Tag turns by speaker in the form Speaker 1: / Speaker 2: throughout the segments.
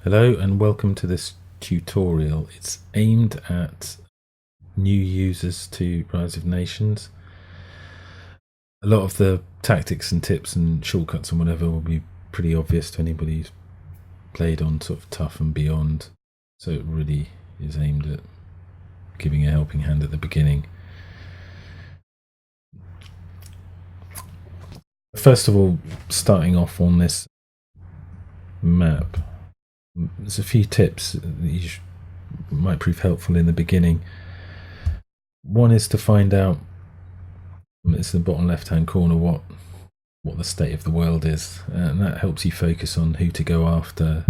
Speaker 1: Hello and welcome to this tutorial. It's aimed at new users to Rise of Nations. A lot of the tactics and tips and shortcuts and whatever will be pretty obvious to anybody who's played on sort of tough and beyond. So it really is aimed at giving a helping hand at the beginning. First of all, starting off on this map, there's a few tips that might prove helpful in the beginning. One is to find out, it's the bottom left hand corner, what the state of the world is, and that helps you focus on who to go after,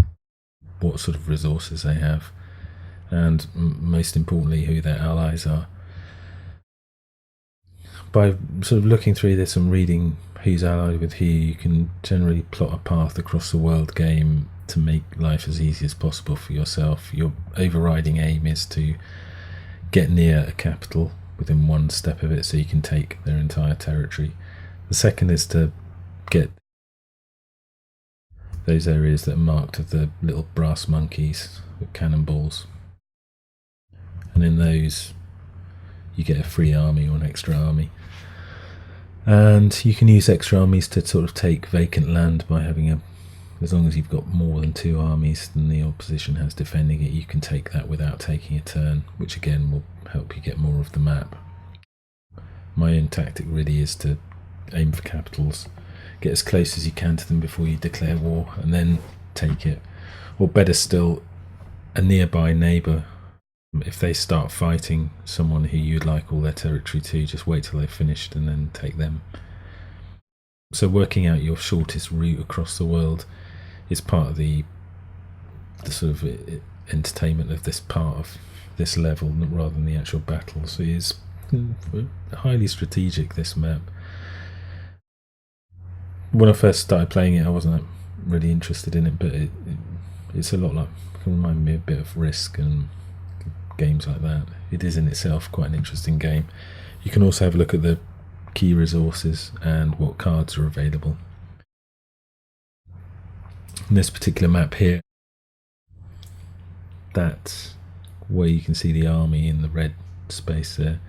Speaker 1: what sort of resources they have, and most importantly who their allies are. By sort of looking through this and reading who's allied with who, you can generally plot a path across the world game to make life as easy as possible for yourself. Your overriding aim is to get near a capital within one step of it so you can take their entire territory. The second is to get those areas that are marked with the little brass monkeys with cannonballs, and in those you get a free army or an extra army, and you can use extra armies to sort of take vacant land by having as long as you've got more than 2 armies than the opposition has defending it, you can take that without taking a turn, which again will help you get more of the map. My own tactic really is to aim for capitals, get as close as you can to them before you declare war, and then take it. Or better still, a nearby neighbour. If they start fighting someone who you'd like all their territory to, just wait till they've finished and then take them. So working out your shortest route across the world is part of the sort of entertainment of this part of this level, rather than the actual battles. It is highly strategic, this map. When I first started playing it, I wasn't really interested in it, but it's a lot like, it can remind me a bit of Risk and games like that. It is in itself quite an interesting game. You can also have a look at the key resources and what cards are available. In this particular map here, that's where you can see the army in the red space there.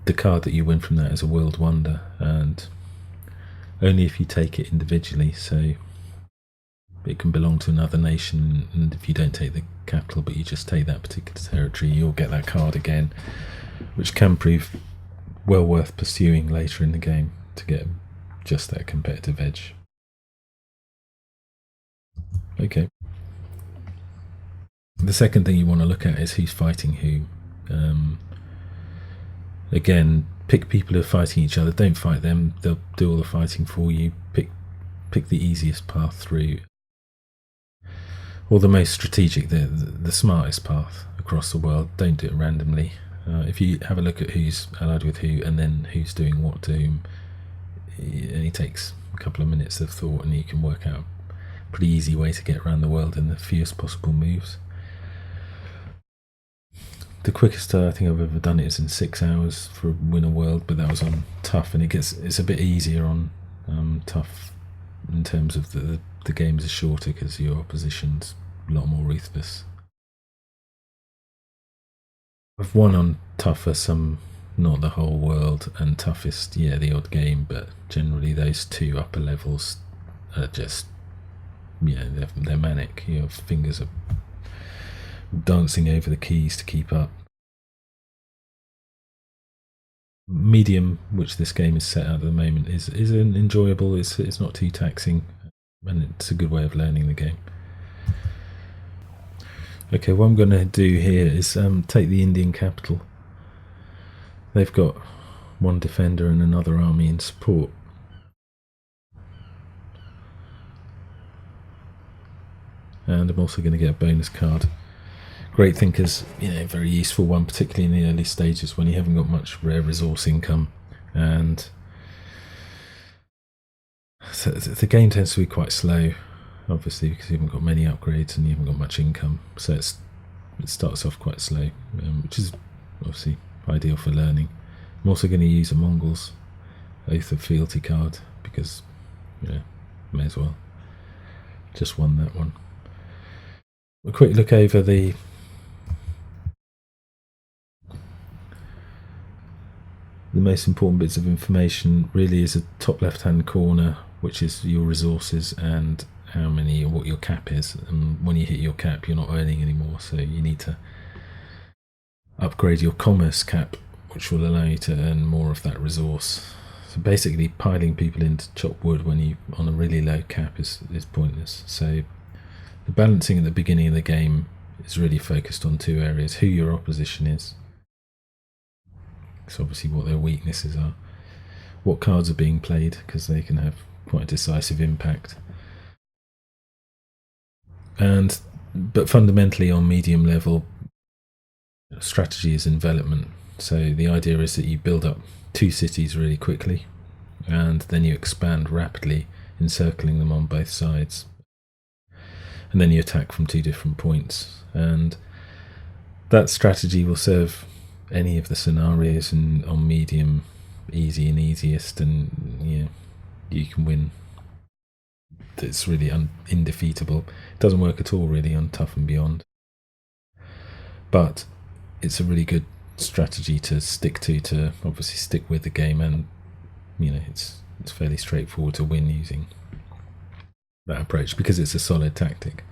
Speaker 1: The card that you win from that is a World Wonder, and only if you take it individually, so it can belong to another nation, and if you don't take the capital but you just take that particular territory, you'll get that card again, which can prove well worth pursuing later in the game to get just that competitive edge. Okay. The second thing you want to look at is who's fighting who. Again, pick people who are fighting each other. Don't fight them, they'll do all the fighting for you. Pick the easiest path through, or the most strategic, the smartest path across the world. Don't do it randomly. If you have a look at who's allied with who and then who's doing what to whom, it only takes a couple of minutes of thought and you can work out a pretty easy way to get around the world in the fewest possible moves. The quickest I think I've ever done it is in 6 hours for a winner world, but that was on tough, and it's a bit easier on tough in terms of the games are shorter because your opposition's a lot more ruthless. I've won on tougher, some not the whole world, and toughest, yeah, the odd game, but generally those 2 upper levels are just, yeah, they're manic. Your fingers are dancing over the keys to keep up. Medium, which this game is set at the moment, is enjoyable. It's not too taxing, and it's a good way of learning the game. Okay, what I'm going to do here is take the Indian capital. They've got 1 defender and another army in support. And I'm also going to get a bonus card. Great thinkers, very useful one, particularly in the early stages when you haven't got much rare resource income, and so the game tends to be quite slow, obviously because you haven't got many upgrades and you haven't got much income, so it starts off quite slow, which is obviously ideal for learning. I'm also going to use a Mongols Oath of Fealty card because may as well. just won that one. A quick look over the most important bits of information really is the top left hand corner, which is your resources and how many, what your cap is. And when you hit your cap, you're not earning anymore, so you need to upgrade your commerce cap, which will allow you to earn more of that resource. So basically piling people in to chop wood when you on a really low cap is pointless. So the balancing at the beginning of the game is really focused on two areas: who your opposition is, so obviously what their weaknesses are, what cards are being played, because they can have quite a decisive impact, but fundamentally on medium level, strategy is envelopment. So the idea is that you build up 2 cities really quickly and then you expand rapidly, encircling them on both sides, and then you attack from 2 different points. And that strategy will serve any of the scenarios, and on medium, easy and easiest, and you can win. It's really indefeatable. It doesn't work at all really on tough and beyond, but it's a really good strategy to stick to obviously stick with the game, and it's fairly straightforward to win using that approach because it's a solid tactic.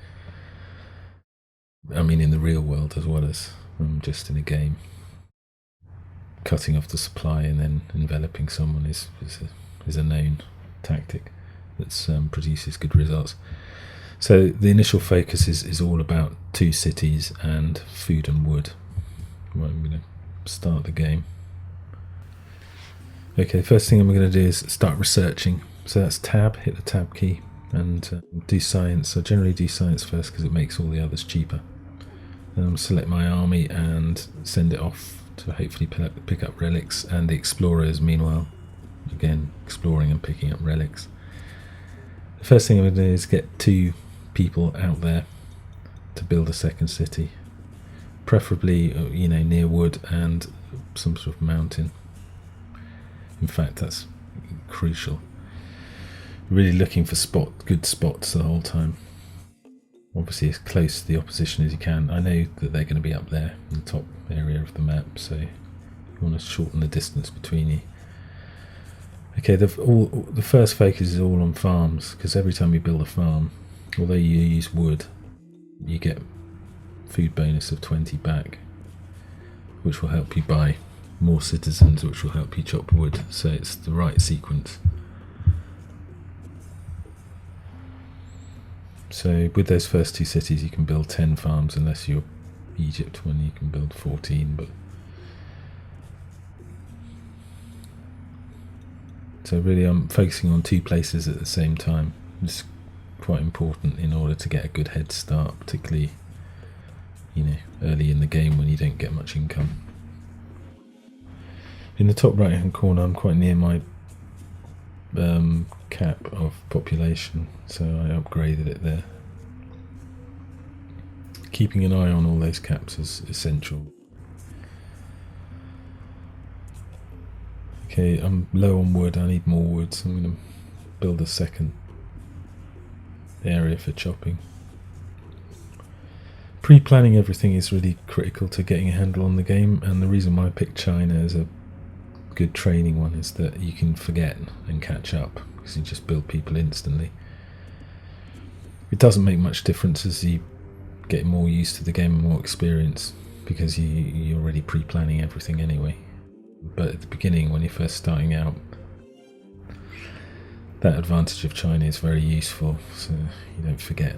Speaker 1: I mean, in the real world as well as just in a game. Cutting off the supply and then enveloping someone is a known tactic that produces good results. So the initial focus is all about 2 cities and food and wood. Right, I'm going to start the game. Okay, the first thing I'm going to do is start researching. So that's tab, hit the tab key, and do science. I generally do science first because it makes all the others cheaper. Then select my army and send it off to hopefully pick up relics, and the explorers meanwhile again exploring and picking up relics. The first thing I'm going to do is get 2 people out there to build a second city, preferably near wood and some sort of mountain. In fact, that's crucial. Really looking for good spots the whole time. Obviously as close to the opposition as you can. I know that they're going to be up there in the top area of the map, so you want to shorten the distance between you. Okay, the first focus is all on farms, because every time you build a farm, although you use wood, you get food bonus of 20 back, which will help you buy more citizens, which will help you chop wood. So it's the right sequence. So with those first 2 cities you can build 10 farms, unless you're Egypt when you can build 14. But so really I'm focusing on 2 places at the same time. It's quite important in order to get a good head start, particularly early in the game when you don't get much income. In the top right hand corner I'm quite near my cap of population, so I upgraded it there. Keeping an eye on all those caps is essential. Okay, I'm low on wood, I need more wood, so I'm going to build a second area for chopping. Pre-planning everything is really critical to getting a handle on the game, and the reason why I picked China as a good training one is that you can forget and catch up because you just build people instantly. It doesn't make much difference as you get more used to the game and more experience, because you're already pre-planning everything anyway. But at the beginning, when you're first starting out, that advantage of China is very useful, so you don't forget.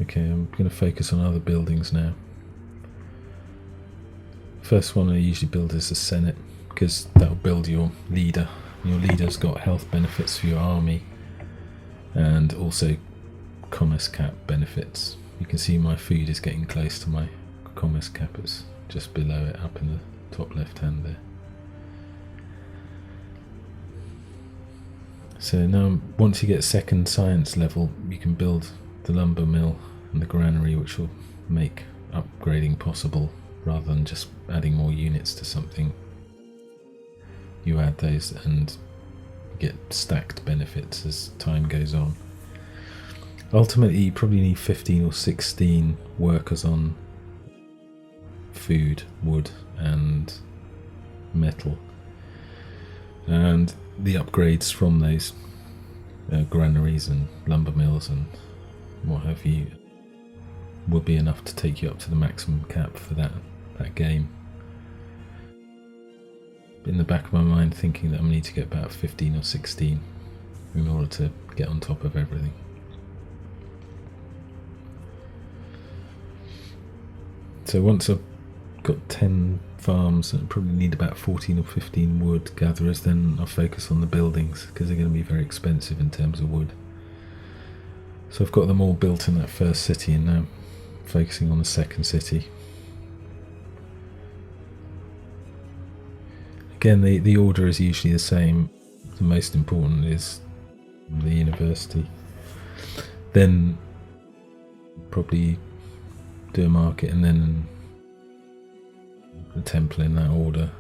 Speaker 1: Okay, I'm going to focus on other buildings now. First one I usually build is the Senate, because that'll build your leader. Your leader's got health benefits for your army and also commerce cap benefits. You can see my food is getting close to my commerce cap. It's just below it, up in the top left hand there. So now once you get second science level, you can build the lumber mill and the granary, which will make upgrading possible rather than just adding more units to something. You add those and get stacked benefits as time goes on. Ultimately, you probably need 15 or 16 workers on food, wood and metal, and the upgrades from those granaries and lumber mills and what have you will be enough to take you up to the maximum cap for that game. In the back of my mind, thinking that I need to get about 15 or 16 in order to get on top of everything. So once I've got 10 farms and probably need about 14 or 15 wood gatherers, then I'll focus on the buildings because they're going to be very expensive in terms of wood. So I've got them all built in that first city, and now I'm focusing on the second city. Again, the order is usually the same. The most important is the university. Then probably do a market, and then the temple in that order.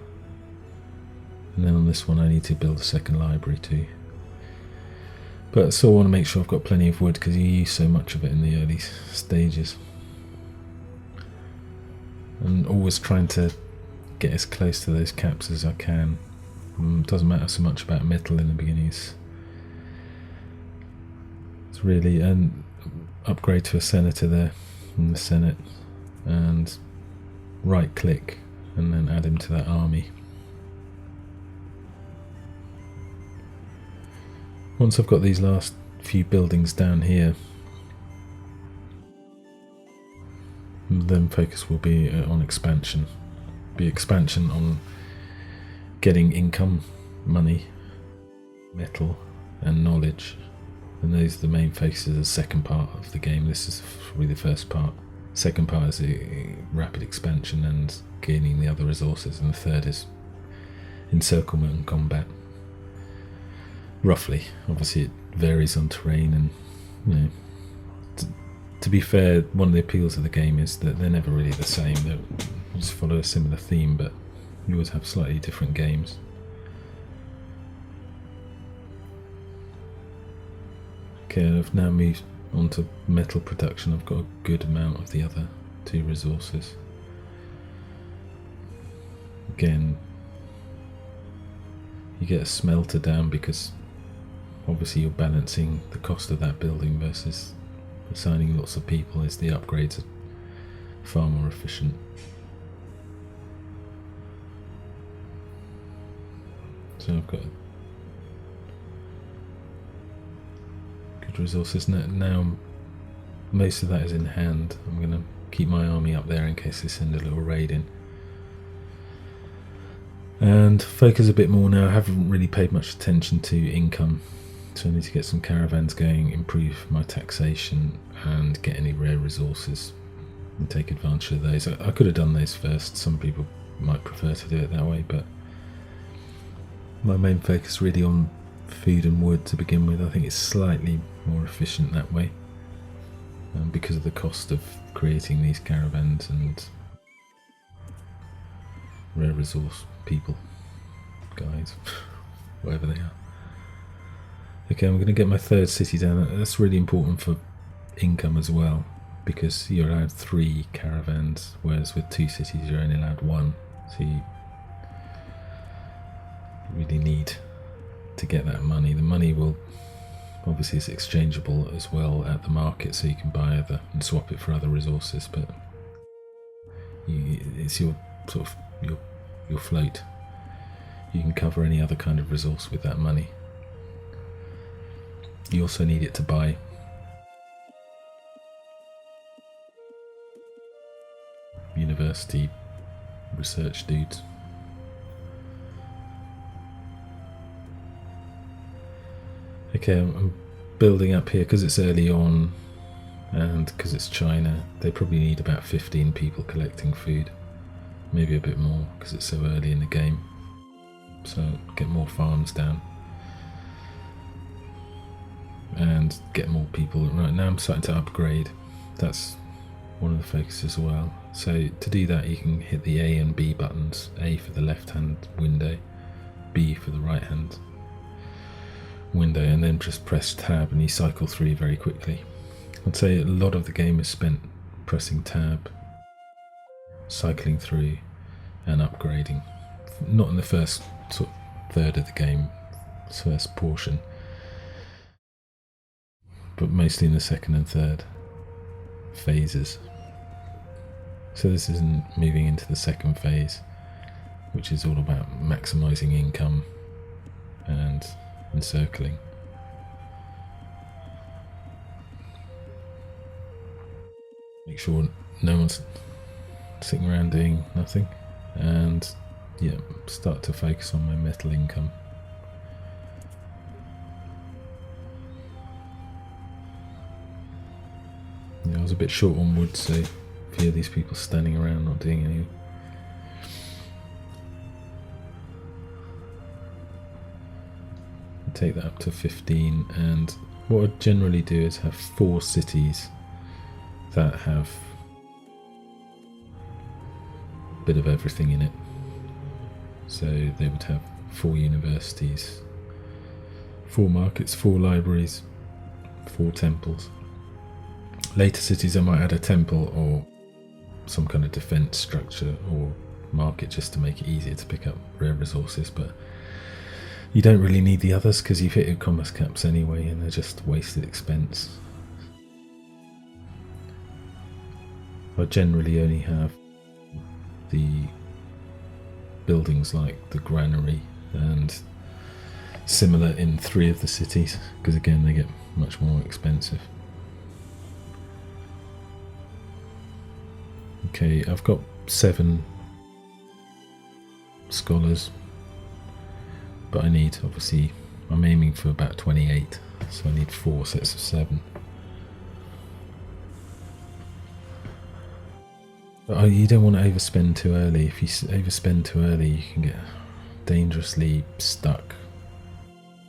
Speaker 1: And then on this one I need to build a second library too. But I still want to make sure I've got plenty of wood because you use so much of it in the early stages. And always trying to get as close to those caps as I can. It doesn't matter so much about metal in the beginning. It's really an upgrade to a senator there in the Senate, and right click and then add him to that army. Once I've got these last few buildings down here, then focus will be on expansion. Be expansion on getting income, money, metal and knowledge, and those are the main focuses of the second part of the game. This is probably the first part. Second part is a rapid expansion and gaining the other resources, and the third is encirclement and combat. Roughly, obviously it varies on terrain, and you know, to be fair, one of the appeals of the game is that they're never really the same. They just follow a similar theme, but you always have slightly different games. Okay, I've now moved on to metal production. I've got a good amount of the other two resources. Again, you get a smelter down because obviously you're balancing the cost of that building versus assigning lots of people as the upgrades are far more efficient. So I've got good resources now. Most of that is in hand. I'm going to keep my army up there in case they send a little raid in. And focus a bit more now. I haven't really paid much attention to income, so I need to get some caravans going, improve my taxation and get any rare resources and take advantage of those. I could have done those first. Some people might prefer to do it that way, but my main focus really on food and wood to begin with. I think it's slightly more efficient that way, because of the cost of creating these caravans and rare resource people, guys, whatever they are. Okay, I'm going to get my third city down. That's really important for income as well, because you're allowed 3 caravans, whereas with 2 cities you're only allowed 1. So you really need to get that money. The money will obviously is exchangeable as well at the market, so you can buy other and swap it for other resources, but it's your sort of your float. You can cover any other kind of resource with that money. You also need it to buy university research dudes. Okay, I'm building up here because it's early on and because it's China. They probably need about 15 people collecting food, maybe a bit more because it's so early in the game. So get more farms down and get more people. Right now I'm starting to upgrade. That's one of the focuses as well. So to do that you can hit the A and B buttons. A for the left hand window, B for the right hand. window, and then just press tab and you cycle through very quickly. I'd say a lot of the game is spent pressing tab, cycling through and upgrading. Not in the first sort of third of the game, first portion, but mostly in the second and third phases. So this isn't moving into the second phase, which is all about maximising income and encircling. Make sure no one's sitting around doing nothing, and yeah, start to focus on my metal income. Yeah, I was a bit short on wood, so a few of these people standing around not doing anything. Take that up to 15, and what I generally do is have 4 cities that have a bit of everything in it. So they would have 4 universities, 4 markets, 4 libraries, 4 temples. Later cities I might add a temple or some kind of defense structure or market just to make it easier to pick up rare resources, but you don't really need the others because you've hit your commerce caps anyway and they're just wasted expense. I generally only have the buildings like the granary and similar in 3 of the cities, because again they get much more expensive. Okay, I've got 7 scholars, but I need, obviously, I'm aiming for about 28, so I need 4 sets of 7. But you don't want to overspend too early. If you overspend too early, you can get dangerously stuck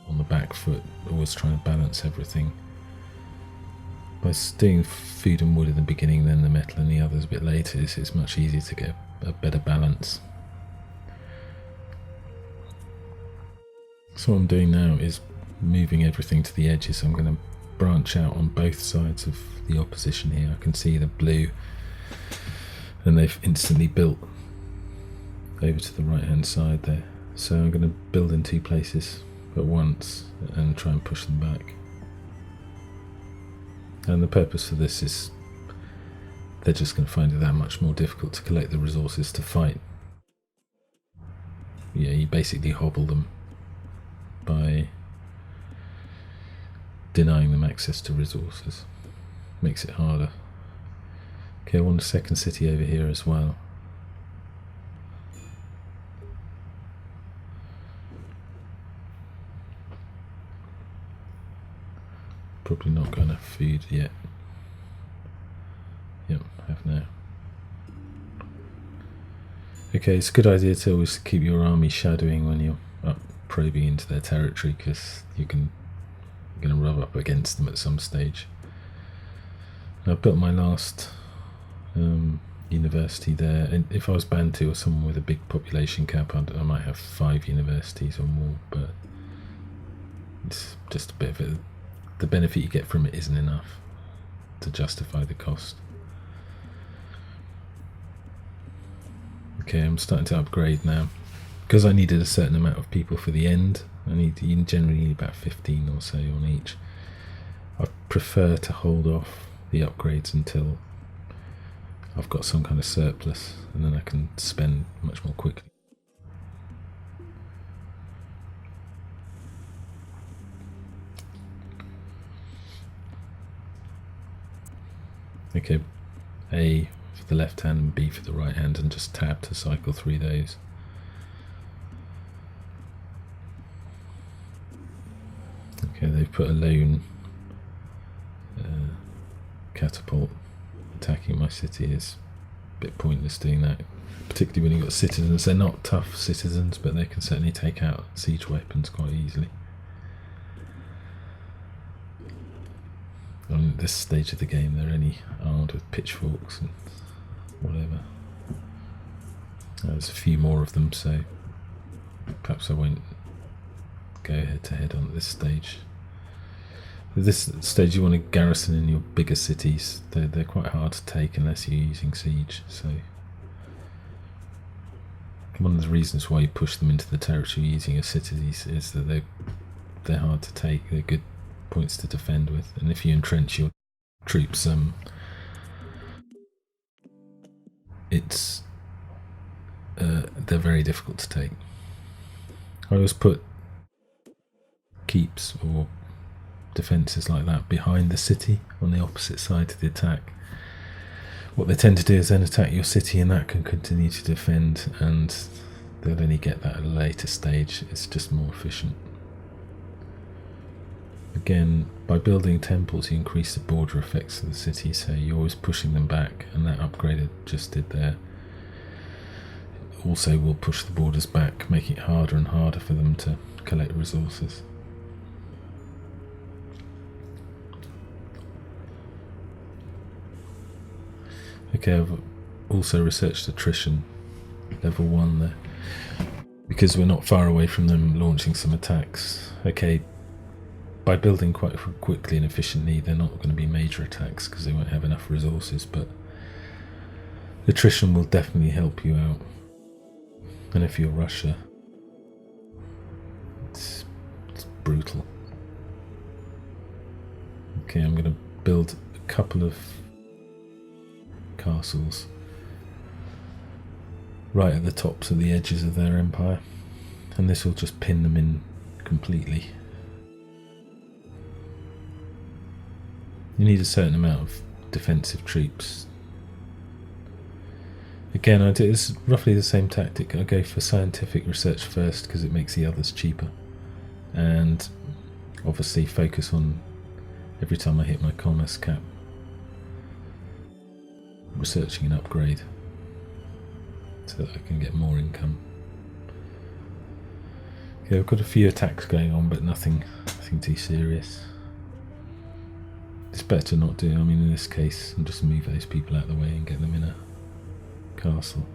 Speaker 1: on the back foot, always trying to balance everything. By doing food and wood at the beginning, then the metal and the others a bit later, it's much easier to get a better balance. So what I'm doing now is moving everything to the edges. I'm going to branch out on both sides of the opposition here. I can see the blue, and they've instantly built over to the right hand side there. So I'm going to build in 2 places at once and try and push them back. And the purpose for this is they're just going to find it that much more difficult to collect the resources to fight. Yeah, you basically hobble them by denying them access to resources. Makes it harder. Okay, I want a second city over here as well. Probably not got enough food yet. Yep, have now. Okay, it's a good idea to always keep your army shadowing when you're up probing into their territory, because you're going to rub up against them at some stage. I've built my last university there, and if I was Bantu or someone with a big population cap, I might have 5 universities or more, but it's just a bit of it. The benefit you get from it isn't enough to justify the cost. Okay, I'm starting to upgrade now. Because I needed a certain amount of people for the end, you generally need about 15 or so on each. I prefer to hold off the upgrades until I've got some kind of surplus, and then I can spend much more quickly. Okay, A for the left hand and B for the right hand, and just tab to cycle through those. Okay, they've put a lone catapult attacking my city. Is a bit pointless doing that, particularly when you've got citizens. They're not tough citizens, but they can certainly take out siege weapons quite easily. On this stage of the game, they're only armed with pitchforks and whatever. There's a few more of them, so perhaps I won't go head to head on this stage. At this stage you want to garrison in your bigger cities. They're quite hard to take unless you're using siege, so one of the reasons why you push them into the territory using your cities is that they're hard to take. They're good points to defend with, and if you entrench your troops, they're very difficult to take. I always put keeps or defences like that behind the city on the opposite side to the attack. What they tend to do is then attack your city, and that can continue to defend, and they'll only get that at a later stage. It's just more efficient. Again, by building temples you increase the border effects of the city, so you're always pushing them back, and that upgrade I just did there also will push the borders back, making it harder and harder for them to collect resources. Okay, I've also researched attrition, level 1 there, because we're not far away from them launching some attacks. Okay, by building quite quickly and efficiently, they're not going to be major attacks because they won't have enough resources, but attrition will definitely help you out. And if you're Russia, it's brutal. Okay, I'm going to build a couple of castles right at the tops of the edges of their empire, and this will just pin them in completely. You need a certain amount of defensive troops. Again, I do it's roughly the same tactic. I go for scientific research first because it makes the others cheaper, and obviously focus on, every time I hit my commerce cap, researching an upgrade so that I can get more income. Okay, I've got a few attacks going on, but nothing too serious. It's better to not do, I mean in this case, and just move those people out of the way and get them in a castle.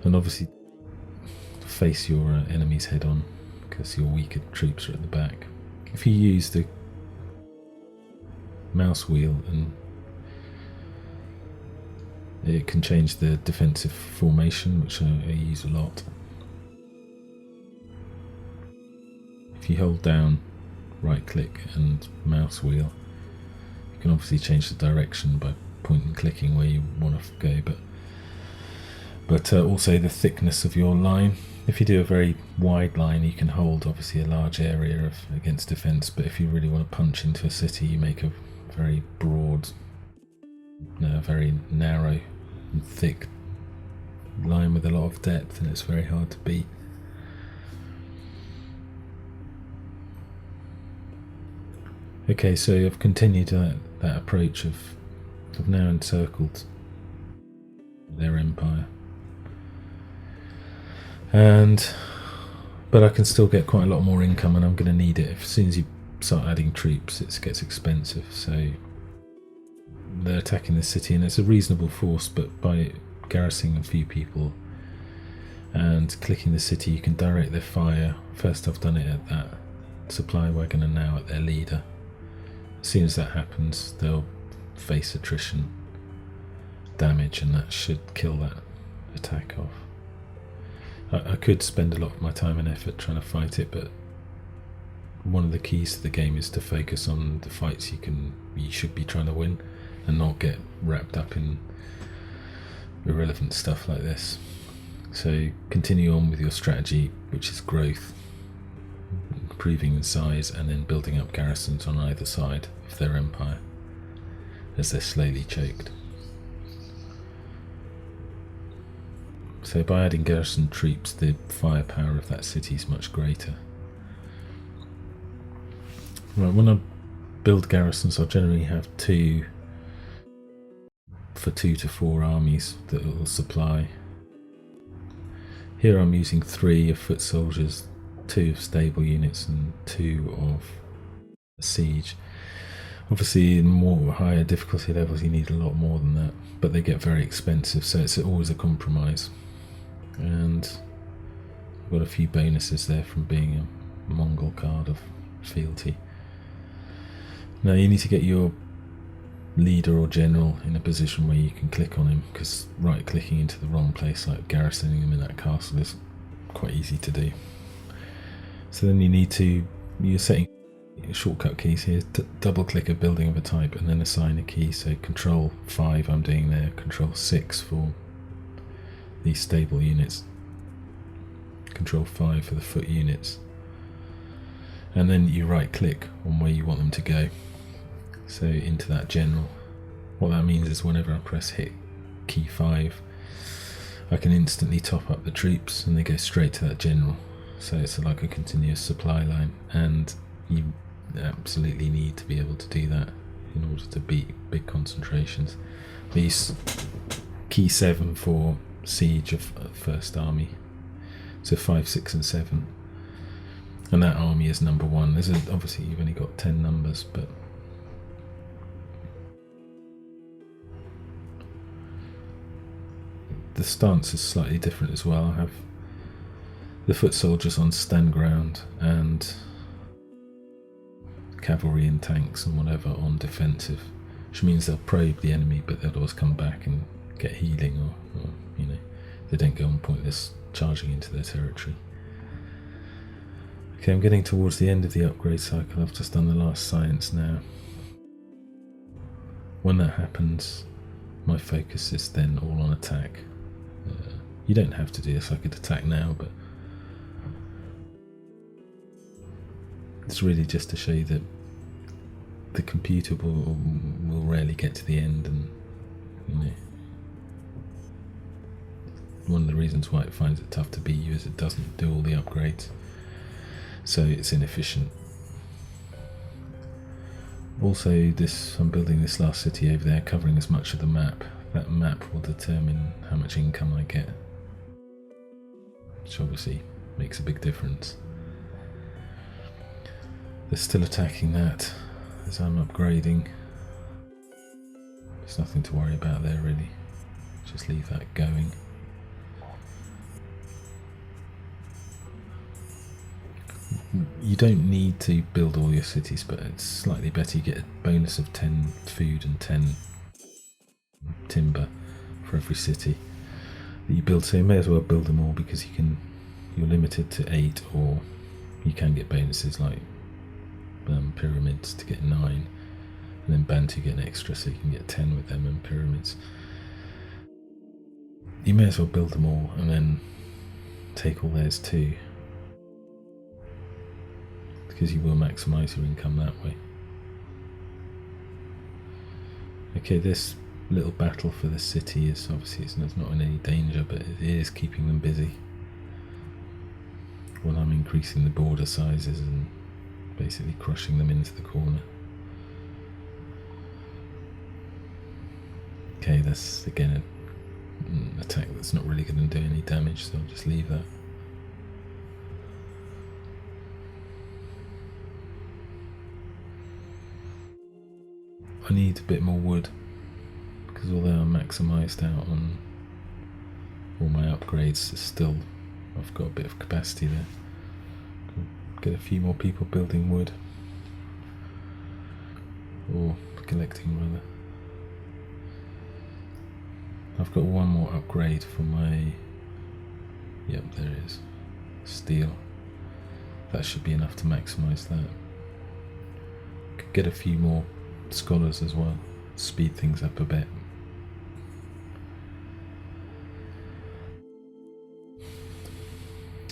Speaker 1: And obviously face your enemies head on, because your weaker troops are at the back. If you use the mouse wheel, and it can change the defensive formation, which I use a lot. If you hold down right click and mouse wheel, you can obviously change the direction by point and clicking where you want to go, but also the thickness of your line. If you do a very wide line, you can hold obviously a large area against defence, but if you really want to punch into a city, you make a very broad, no, very narrow and thick line with a lot of depth, and it's very hard to beat. Okay, so I've continued that approach of I've now encircled their empire, but I can still get quite a lot more income, and I'm going to need it. As soon as you start adding troops, it gets expensive, so they're attacking the city, and it's a reasonable force, but by garrisoning a few people and clicking the city, you can direct their fire. First I've done it at that supply wagon, and now at their leader. As soon as that happens, they'll face attrition damage, and that should kill that attack off. I could spend a lot of my time and effort trying to fight it, but one of the keys to the game is to focus on the fights you should be trying to win, and not get wrapped up in irrelevant stuff like this. So continue on with your strategy, which is growth, improving in size, and then building up garrisons on either side of their empire as they're slowly choked. So by adding garrison troops, the firepower of that city is much greater. Right, when I build garrisons, I'll generally have 2 to 4 armies that will supply. Here I'm using 3 of foot soldiers, 2 of stable units, and 2 of siege. Obviously in more higher difficulty levels you need a lot more than that, but they get very expensive, so it's always a compromise. And I've got a few bonuses there from being a Mongol card of fealty. Now you need to get your leader or general in a position where you can click on him, because right clicking into the wrong place, like garrisoning him in that castle, is quite easy to do. So then you're setting shortcut keys here, double click a building of a type and then assign a key. So control 5 I'm doing there, control 6 for these stable units, control 5 for the foot units, and then you right click on where you want them to go, so into that general. What that means is whenever I press hit key 5, I can instantly top up the troops and they go straight to that general. So it's like a continuous supply line, and you absolutely need to be able to do that in order to beat big concentrations. These key 7 for siege of first army, so 5, 6 and 7, and that army is number 1. There's obviously you've only got 10 numbers, but the stance is slightly different as well. I have the foot soldiers on stand ground and cavalry and tanks and whatever on defensive, which means they'll probe the enemy, but they'll always come back and get healing, or they don't go on pointless charging into their territory. Okay, I'm getting towards the end of the upgrade cycle. I've just done the last science now. When that happens, my focus is then all on attack. You don't have to do this, I could attack now, but it's really just to show you that the computer will rarely get to the end, and one of the reasons why it finds it tough to beat you is it doesn't do all the upgrades, so it's inefficient. Also, I'm building this last city over there, covering as much of the map. That map will determine how much income I get, which obviously makes a big difference. They're still attacking that as I'm upgrading. There's nothing to worry about there really, just leave that going. You don't need to build all your cities, but it's slightly better. You get a bonus of 10 food and 10 timber for every city that you build, so you may as well build them all, because you're limited to 8, or you can get bonuses like pyramids to get 9, and then Bantu get an extra, so you can get 10 with them, and pyramids. You may as well build them all and then take all theirs too, because you will maximise your income that way. Okay, this little battle for the city is obviously it's not in any danger, but it is keeping them busy while I'm increasing the border sizes and basically crushing them into the corner. Okay, that's again an attack that's not really going to do any damage, so I'll just leave that. I need a bit more wood, because although I'm maximised out on all my upgrades, I've got a bit of capacity there. Get a few more people building wood, or collecting rather. I've got one more upgrade for my, yep, there it is, steel. That should be enough to maximise that. Could get a few more scholars as well, speed things up a bit.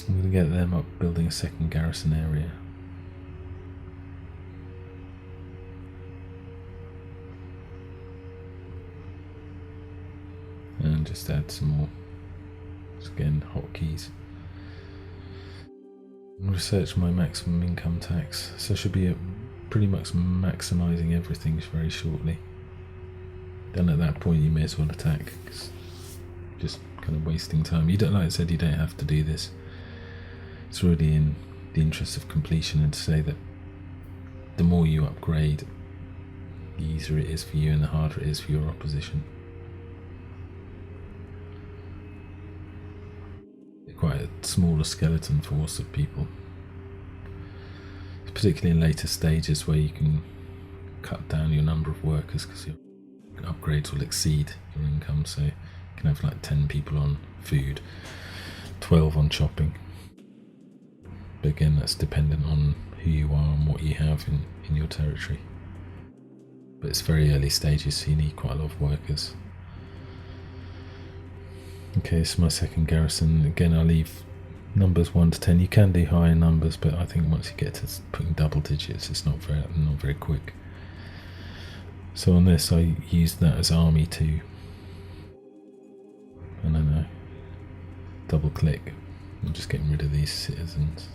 Speaker 1: I'm going to get them up building a second garrison area. And just add some more, again, hotkeys. Research my maximum income tax, so I should be pretty much maximising everything very shortly. Then at that point you may as well attack, because just kind of wasting time. You don't, like I said, you don't have to do this. It's really in the interest of completion, and to say that the more you upgrade, the easier it is for you and the harder it is for your opposition. Quite a smaller skeleton force of people, particularly in later stages where you can cut down your number of workers because your upgrades will exceed your income. So you can have like 10 people on food, 12 on chopping. But again, that's dependent on who you are and what you have in your territory. But it's very early stages, so you need quite a lot of workers. Okay, so my second garrison, again I'll leave numbers 1 to 10. You can do higher numbers, but I think once you get to putting double digits, it's not very quick. So on this, I used that as army to, I don't know, double click. I'm just getting rid of these citizens.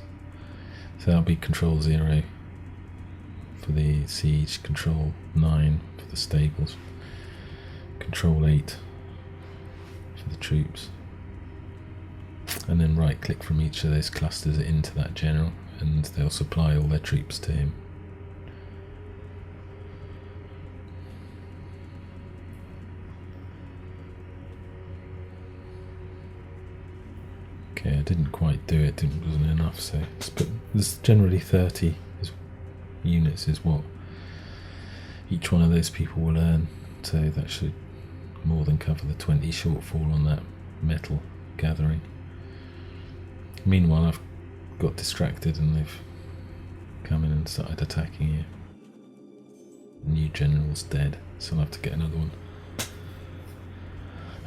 Speaker 1: So that'll be control 0 for the siege, control 9 for the stables, control 8 for the troops, and then right click from each of those clusters into that general, and they'll supply all their troops to him. Okay, I didn't quite do it, it wasn't enough, so there's generally 30 units is what each one of those people will earn, so that should more than cover the 20 shortfall on that metal gathering. Meanwhile, I've got distracted and they've come in and started attacking you. The new general's dead, so I'll have to get another one.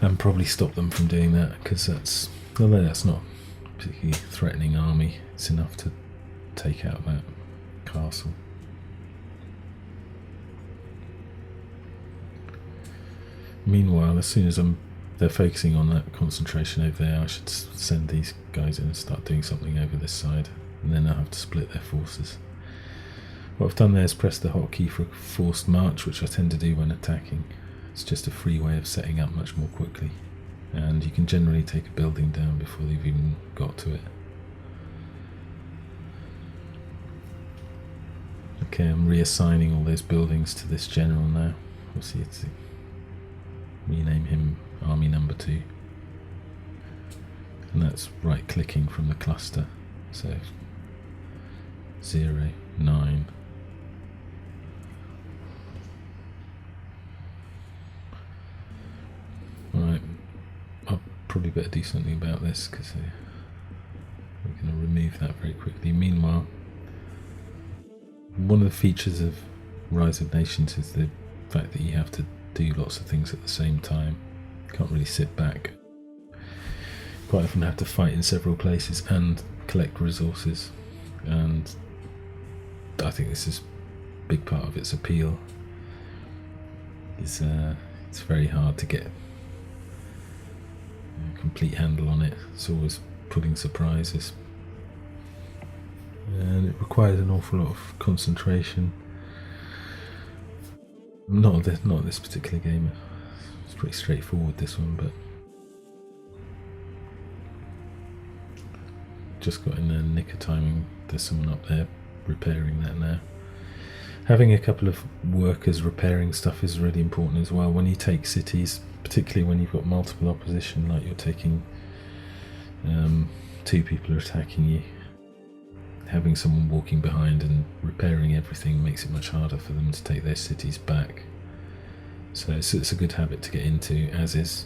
Speaker 1: And probably stop them from doing that, because although that's not a particularly threatening army, it's enough to take out that castle. Meanwhile, as soon as they're focusing on that concentration over there, I should send these guys in and start doing something over this side, and then I'll have to split their forces. What I've done there is press the hotkey for forced march, which I tend to do when attacking. It's just a free way of setting up much more quickly, and you can generally take a building down before they've even got to it. Okay, I'm reassigning all those buildings to this general now. We'll see, rename him Army Number 2. And that's right clicking from the cluster. So 0, 9. Right, I'll probably better do something about this, because we're going to remove that very quickly. Meanwhile, one of the features of Rise of Nations is the fact that you have to do lots of things at the same time. You can't really sit back. Quite often have to fight in several places and collect resources, and I think this is a big part of its appeal. It's very hard to get a complete handle on it. It's always pulling surprises, and it requires an awful lot of concentration. Not this particular game. It's pretty straightforward, this one, but just got in the nick of timing. There's someone up there repairing that now. Having a couple of workers repairing stuff is really important as well when you take cities, particularly when you've got multiple opposition, like you're taking 2 people are attacking you. Having someone walking behind and repairing everything makes it much harder for them to take their cities back. So it's a good habit to get into, as is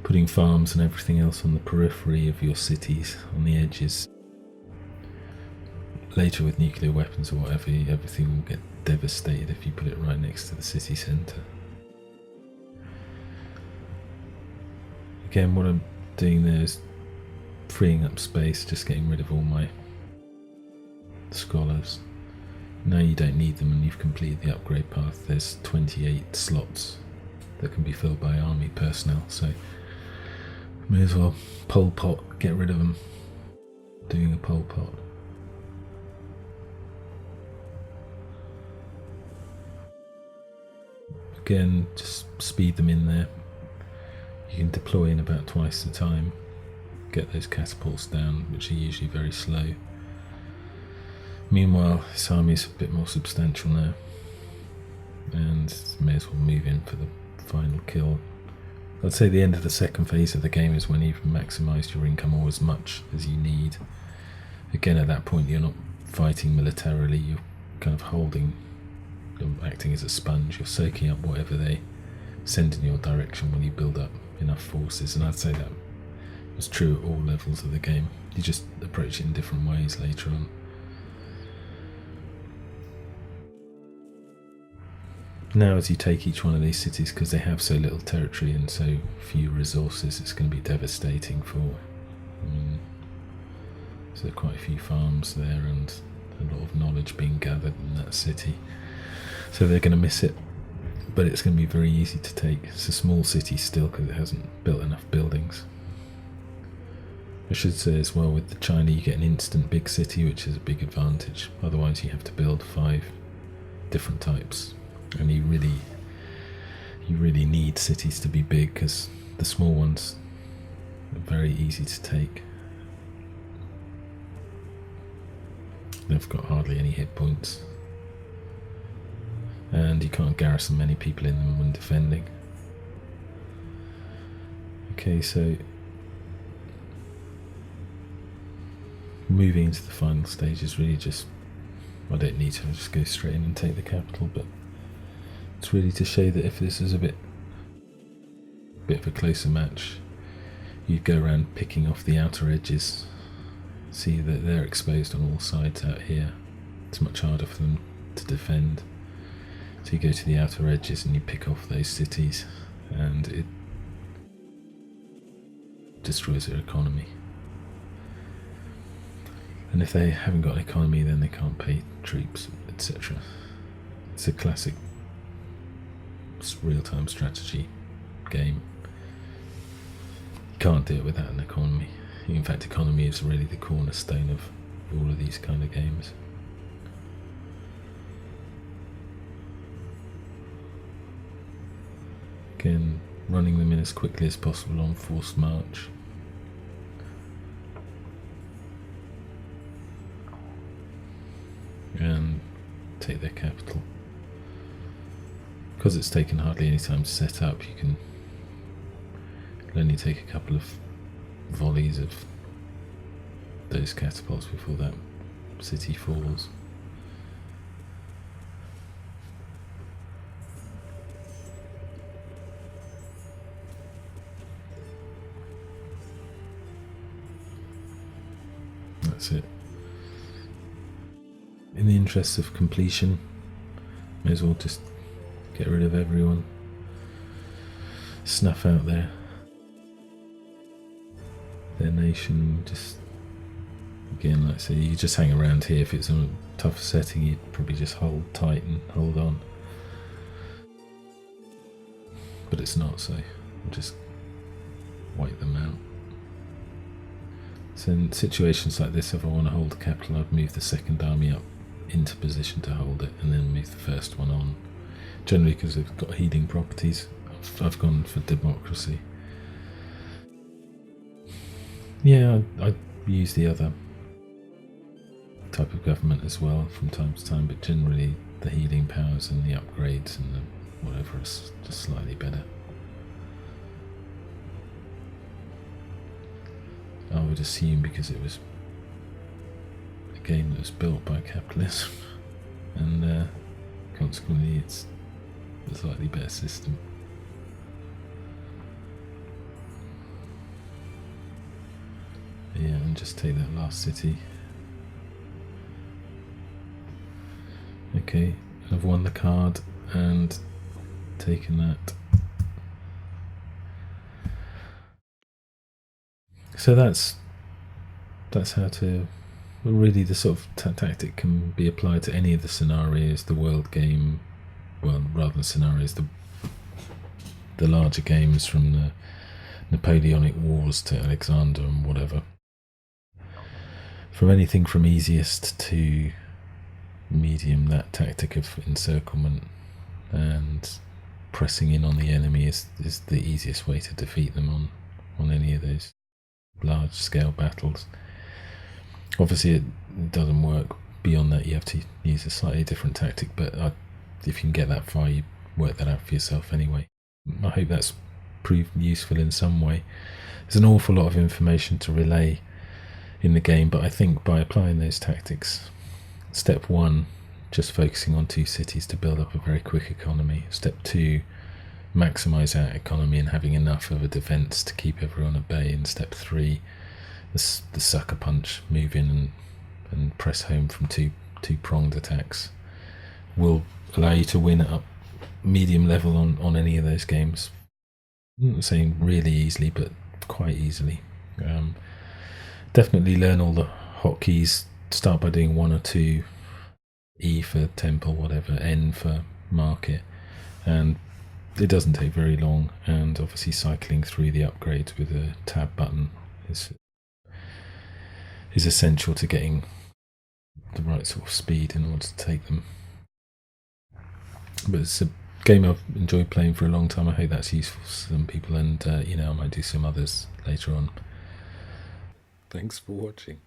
Speaker 1: putting farms and everything else on the periphery of your cities, on the edges. Later with nuclear weapons or whatever, everything will get devastated if you put it right next to the city centre. Again, what I'm doing there is freeing up space, just getting rid of all my scholars. Now you don't need them and you've completed the upgrade path. There's 28 slots that can be filled by army personnel, so may as well Pol Pot, get rid of them. Doing a Pol Pot. Again, just speed them in there. You can deploy in about twice the time. Get those catapults down, which are usually very slow. Meanwhile, this army is a bit more substantial now, and may as well move in for the final kill. I'd say the end of the second phase of the game is when you've maximised your income or as much as you need. Again, at that point you're not fighting militarily, you're kind of you're acting as a sponge, you're soaking up whatever they send in your direction when you build up enough forces, and I'd say that was true at all levels of the game. You just approach it in different ways later on. Now as you take each one of these cities, because they have so little territory and so few resources, it's going to be devastating so there are quite a few farms there and a lot of knowledge being gathered in that city, so they're going to miss it, but it's going to be very easy to take. It's a small city still because it hasn't built enough buildings. I should say as well, with the China you get an instant big city, which is a big advantage. Otherwise you have to build 5 different types, and you really need cities to be big, because the small ones are very easy to take. They've got hardly any hit points, and you can't garrison many people in them when defending. Okay, so moving into the final stage is really just, I don't need to, I'll just go straight in and take the capital, but it's really to show that if this is a bit of a closer match, you'd go around picking off the outer edges, see that they're exposed on all sides out here. It's much harder for them to defend, so you go to the outer edges and you pick off those cities, and it destroys their economy. And if they haven't got an economy, then they can't pay troops, etc. It's a classic real-time strategy game. You can't do it without an economy. In fact, economy is really the cornerstone of all of these kind of games. Again, running them in as quickly as possible on forced march. And take their capital. Because it's taken hardly any time to set up, it'll only take a couple of volleys of those catapults before that city falls. That's it. In the interests of completion, may as well just get rid of everyone, snuff out their nation. Just again, like I say, you just hang around here. If it's a tougher setting, you'd probably just hold tight and hold on, but it's not, so I'll just wipe them out. So in situations like this, if I want to hold the capital, I'd move the second army up into position to hold it, and then move the first one on. Generally, because they've got healing properties, I've gone for democracy. Yeah, I use the other type of government as well from time to time, but generally the healing powers and the upgrades and the whatever is just slightly better. I would assume because it was a game that was built by capitalism, and consequently it's a slightly better system. Yeah, and just take that last city. Okay, I've won the card and taken that. So that's how to, well, really the sort of tactic can be applied to any of the scenarios, the world game, well, rather than scenarios, the larger games from the Napoleonic Wars to Alexander and whatever. From anything from easiest to medium, that tactic of encirclement and pressing in on the enemy is the easiest way to defeat them on any of those large scale battles. Obviously it doesn't work beyond that, you have to use a slightly different tactic, but if you can get that far, you work that out for yourself anyway. I hope that's prove useful in some way. There's an awful lot of information to relay in the game, but I think by applying those tactics, step 1, just focusing on 2 cities to build up a very quick economy. Step 2, maximise that economy and having enough of a defence to keep everyone at bay. And step 3, the sucker punch, move in and press home from two-pronged attacks, will allow you to win at medium level on any of those games. I'm not saying really easily, but quite easily. Definitely learn all the hotkeys. Start by doing 1 or 2, E for temple, whatever, N for market, and it doesn't take very long. And obviously cycling through the upgrades with a tab button is essential to getting the right sort of speed in order to take them. But it's a game I've enjoyed playing for a long time. I hope that's useful for some people, and I might do some others later on. Thanks for watching.